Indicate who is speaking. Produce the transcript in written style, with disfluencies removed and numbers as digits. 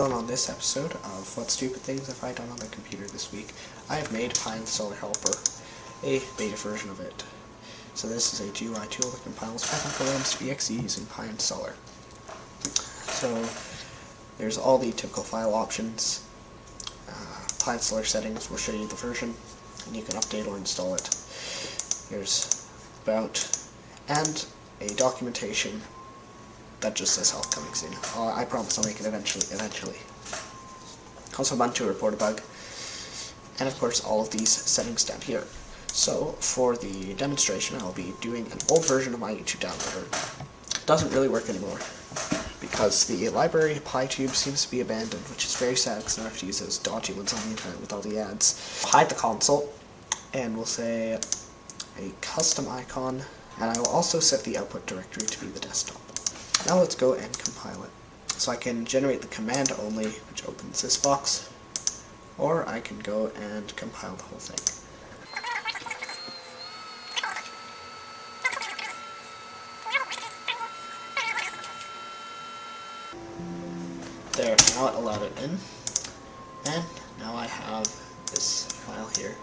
Speaker 1: On this episode of What Stupid Things Have I Done on the Computer This Week, I have made Pyinstaller Helper, a beta version of it. So this is a GUI tool that compiles Python programs to exe using Pyinstaller. So there's all the typical file options. Pyinstaller settings will show you the version, and you can update or install it. There's about and a documentation that just says help coming soon. I promise I'll make it eventually. Also a button to report a bug, and of course all of these settings down here. So for the demonstration I'll be doing an old version of my YouTube downloader. It doesn't really work anymore because the library PyTube seems to be abandoned, which is very sad because I have to use those dodgy ones on the internet with all the ads. I'll hide the console and we'll say a custom icon, and I will also set the output directory to be the desktop. Now let's go and compile it. So I can generate the command only, which opens this box, or I can go and compile the whole thing. There, now it allowed it in, and now I have this file here.